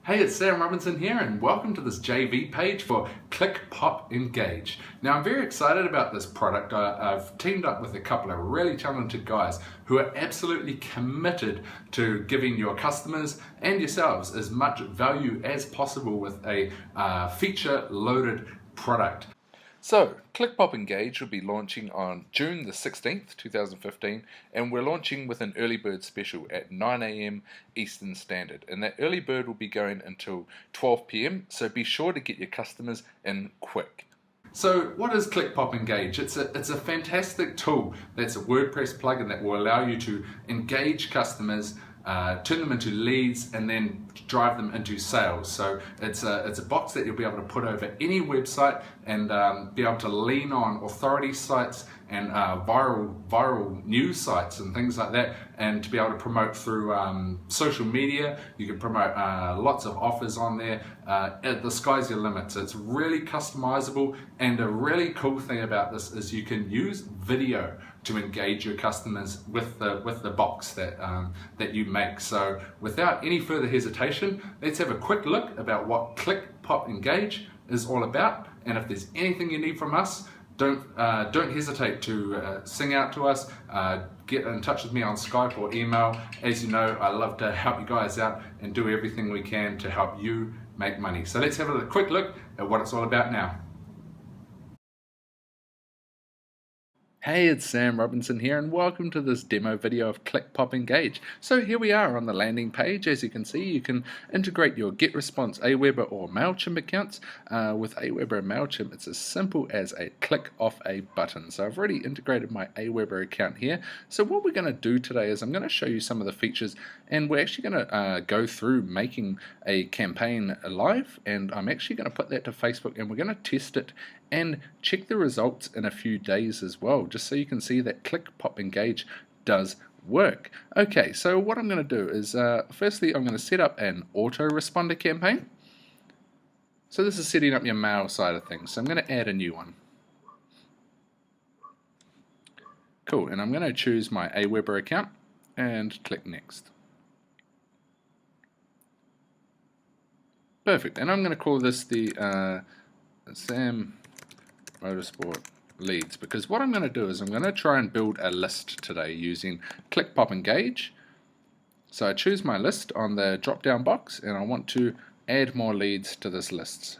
Hey, it's Sam Robinson here, and welcome to this JV page for Click Pop Engage. Now, I'm very excited about this product. I've teamed up with a couple of really talented guys who are absolutely committed to giving your customers and yourselves as much value as possible with a feature-loaded product. So, ClickPop Engage will be launching on June the 16th, 2015, and we're launching with an early bird special at 9 a.m. Eastern Standard. And that early bird will be going until 12 p.m., so be sure to get your customers in quick. So what is ClickPop Engage? It's a fantastic tool that's a WordPress plugin that will allow you to engage customers, turn them into leads, and then drive them into sales. So it's a box that you'll be able to put over any website and be able to lean on authority sites and viral news sites and things like that, and to be able to promote through social media. You can promote lots of offers on there. The sky's your limit. So it's really customizable, and a really cool thing about this is you can use video to engage your customers with the box that you make. So without any further hesitation, let's have a quick look about what ClickPop Engage is all about. And if there's anything you need from us, don't hesitate to sing out to us. Get in touch with me on Skype or email. As you know, I love to help you guys out and do everything we can to help you make money. So let's have a quick look at what it's all about now. Hey, it's Sam Robinson here, and welcome to this demo video of ClickPop Engage. So here we are on the landing page. As you can see, you can integrate your GetResponse, Aweber or MailChimp accounts. With Aweber and MailChimp, it's as simple as a click of a button. So I've already integrated my Aweber account here. So what we're going to do today is I'm going to show you some of the features, and we're actually going to go through making a campaign live, and I'm actually going to put that to Facebook, and we're going to test it and check the results in a few days as well, just so you can see that ClickPop Engage does work. Okay, so what I'm going to do is, firstly, I'm going to set up an autoresponder campaign. So this is setting up your mail side of things. So I'm going to add a new one. Cool, and I'm going to choose my Aweber account and click Next. Perfect, and I'm going to call this the Sam Motorsport leads, because what I'm going to do is I'm going to try and build a list today using ClickPop Engage. So I choose my list on the drop down box, and I want to add more leads to this list.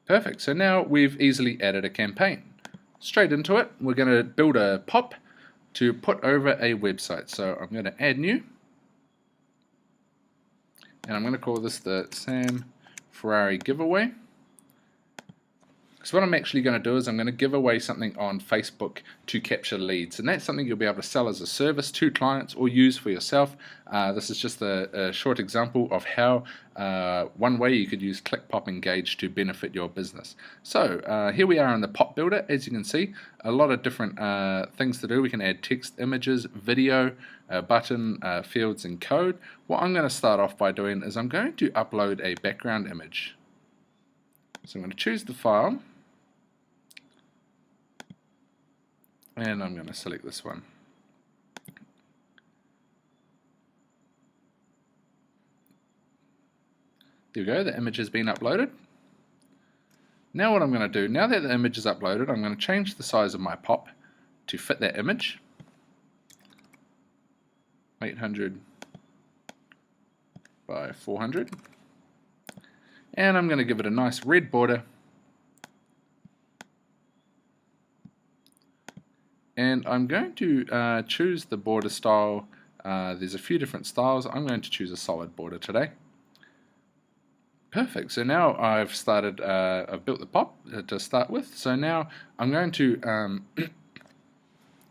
Perfect, so now we've easily added a campaign. Straight into it, we're going to build a pop to put over a website. So I'm going to add new, and I'm going to call this the Sam Ferrari giveaway. So what I'm actually going to do is I'm going to give away something on Facebook to capture leads, and that's something you'll be able to sell as a service to clients or use for yourself. This is just a short example of how one way you could use ClickPop Engage to benefit your business. So here we are in the pop builder. As you can see, a lot of different things to do. We can add text, images, video, button, fields, and code. What I'm going to start off by doing is I'm going to upload a background image. So I'm going to choose the file, and I'm going to select this one. There we go, the image has been uploaded. Now what I'm going to do, now that the image is uploaded, I'm going to change the size of my pop to fit that image. 800 by 400. And I'm going to give it a nice red border. And I'm going to choose the border style. There's a few different styles. I'm going to choose a solid border today. Perfect. So now I've started. I've built the pop to start with. So now I'm going to I'm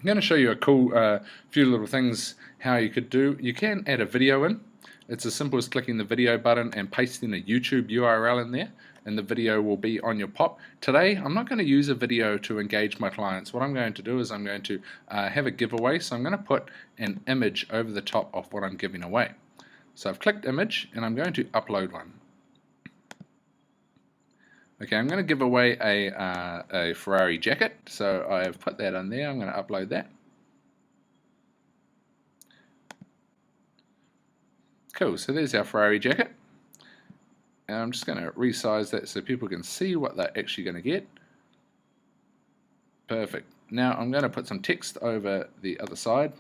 going to show you a cool few little things how you could do. You can add a video in. It's as simple as clicking the video button and pasting a YouTube URL in there, and the video will be on your pop. Today, I'm not going to use a video to engage my clients. What I'm going to do is I'm going to have a giveaway, so I'm going to put an image over the top of what I'm giving away. So I've clicked image, and I'm going to upload one. Okay, I'm going to give away a Ferrari jacket, so I've put that on there. I'm going to upload that. Cool, so there's our Ferrari jacket. And I'm just going to resize that so people can see what they're actually going to get. Perfect. Now I'm going to put some text over the other side,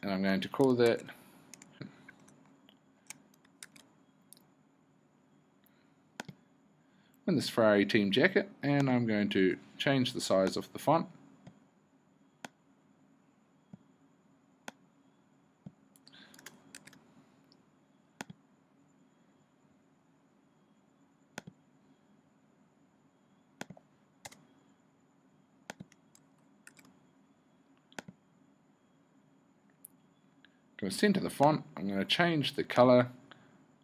and I'm going to call that Win This Ferrari Team Jacket, and I'm going to change the size of the font. I'm going to center the font. I'm going to change the color.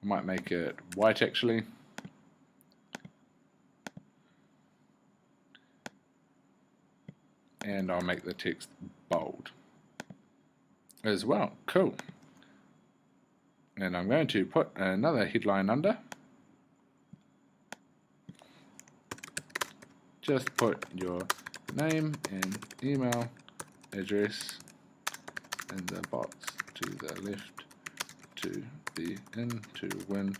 I might make it white actually. And I'll make the text bold as well. Cool. And I'm going to put another headline under. Just put your name and email address in the box to the left to be in to win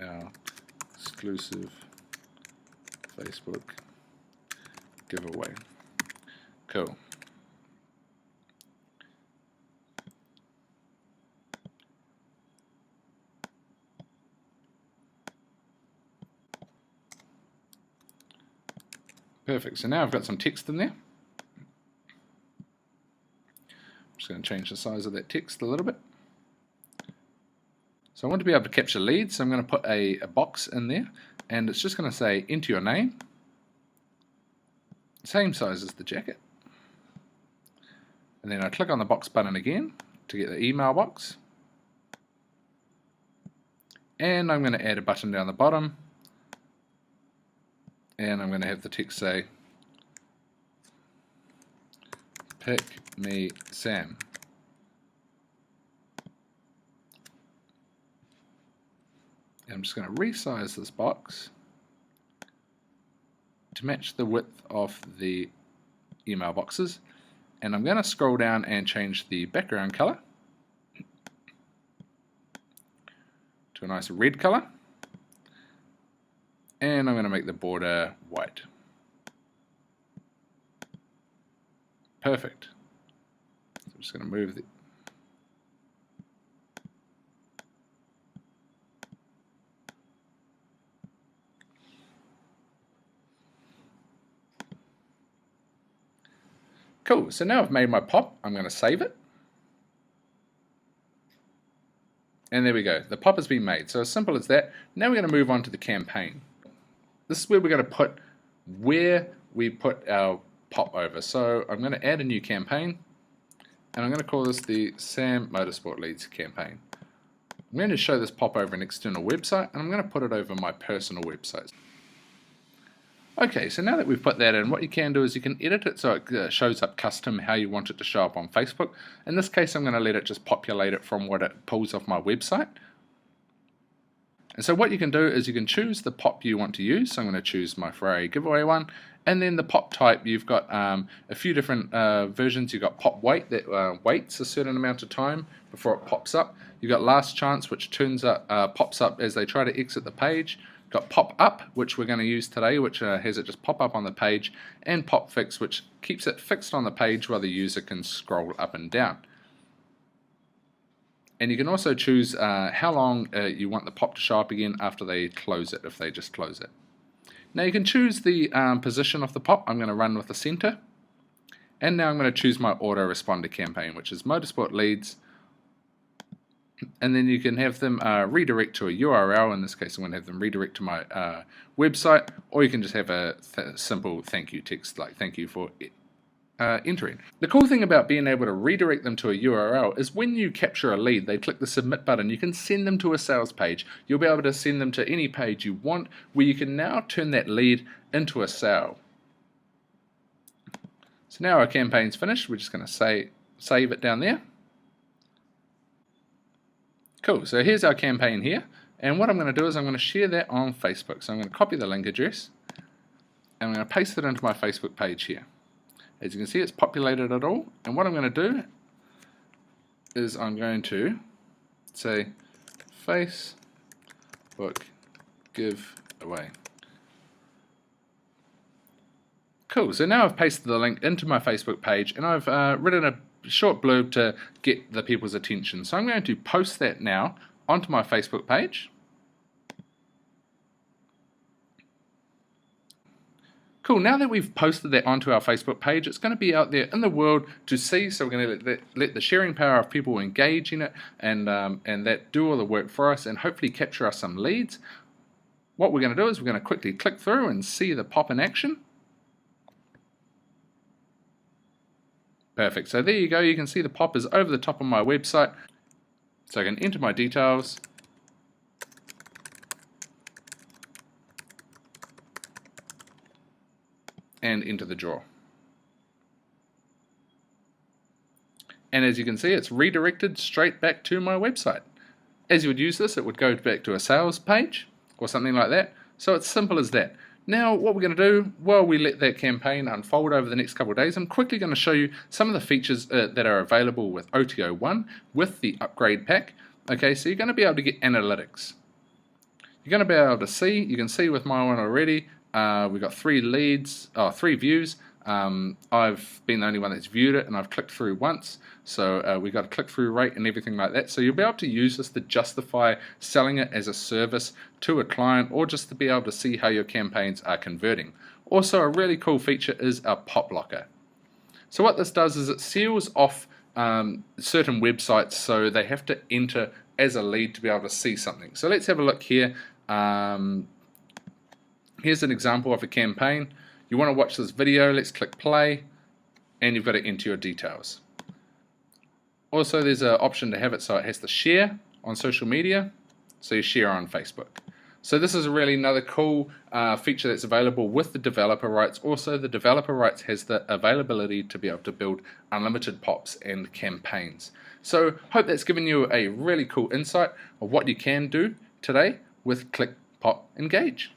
our exclusive Facebook giveaway. Cool. Perfect. So now I've got some text in there. I'm just going to change the size of that text a little bit. So I want to be able to capture leads, so I'm going to put a box in there, and it's just going to say enter your name, same size as the jacket, and then I click on the box button again to get the email box, and I'm going to add a button down the bottom, and I'm going to have the text say pick me Sam. And I'm just going to resize this box to match the width of the email boxes, and I'm going to scroll down and change the background color to a nice red color, and I'm going to make the border white. Perfect. So I'm just going to move the Cool, so now I've made my pop, I'm going to save it. And there we go, the pop has been made. So as simple as that. Now we're going to move on to the campaign. This is where we're going to put where we put our pop over. So I'm going to add a new campaign, and I'm going to call this the Sam Motorsport Leads campaign. I'm going to show this pop over an external website, and I'm going to put it over my personal website. Okay, so now that we've put that in, what you can do is you can edit it so it shows up custom how you want it to show up on Facebook. In this case, I'm going to let it just populate it from what it pulls off my website. And so what you can do is you can choose the pop you want to use. So I'm going to choose my Ferrari giveaway one. And then the pop type, you've got a few different versions. You've got pop wait, that waits a certain amount of time before it pops up. You've got last chance, which pops up as they try to exit the page. Got pop up, which we're going to use today, which has it just pop up on the page, and pop fix, which keeps it fixed on the page while the user can scroll up and down. And you can also choose how long you want the pop to show up again after they close it, if they just close it. Now you can choose the position of the pop. I'm going to run with the center. And now I'm going to choose my autoresponder campaign, which is Motorsport Leads. And then you can have them redirect to a URL. In this case, I'm going to have them redirect to my website, or you can just have a simple thank you text, like thank you for entering. The cool thing about being able to redirect them to a URL is when you capture a lead, they click the submit button, you can send them to a sales page. You'll be able to send them to any page you want, where you can now turn that lead into a sale. So now our campaign's finished. We're just going to save it down there. Cool, so here's our campaign here, and what I'm going to do is I'm going to share that on Facebook. So I'm going to copy the link address, and I'm going to paste it into my Facebook page here. As you can see, it's populated it all, and what I'm going to do is I'm going to say Facebook giveaway. Cool, so now I've pasted the link into my Facebook page and I've written a short blurb to get the people's attention. So I'm going to post that now onto my Facebook page. Cool, now that we've posted that onto our Facebook page, it's going to be out there in the world to see, so we're going to let the sharing power of people engage in it and that do all the work for us and hopefully capture us some leads. What we're going to do is we're going to quickly click through and see the pop in action. Perfect, so there you go, you can see the pop is over the top of my website. So I can enter my details. And enter the draw. And as you can see, it's redirected straight back to my website. As you would use this, it would go back to a sales page or something like that. So it's simple as that. Now what we're going to do while we let that campaign unfold over the next couple of days, I'm quickly going to show you some of the features that are available with OTO1 with the upgrade pack. Okay, so you're going to be able to get analytics. You're going to be able to see, you can see with my one already, we've got 3 views. I've been the only one that's viewed it and I've clicked through once, so we've got a click-through rate and everything like that. So you'll be able to use this to justify selling it as a service to a client or just to be able to see how your campaigns are converting. Also, a really cool feature is our pop blocker. So what this does is it seals off certain websites, so they have to enter as a lead to be able to see something. So let's have a look here. Here's an example of a campaign. You want to watch this video, let's click play, and you've got to enter your details. Also, there's an option to have it so it has to share on social media, so you share on Facebook. So this is really another cool feature that's available with the developer rights. Also, the developer rights has the availability to be able to build unlimited pops and campaigns. So hope that's given you a really cool insight of what you can do today with Click, Pop, Engage.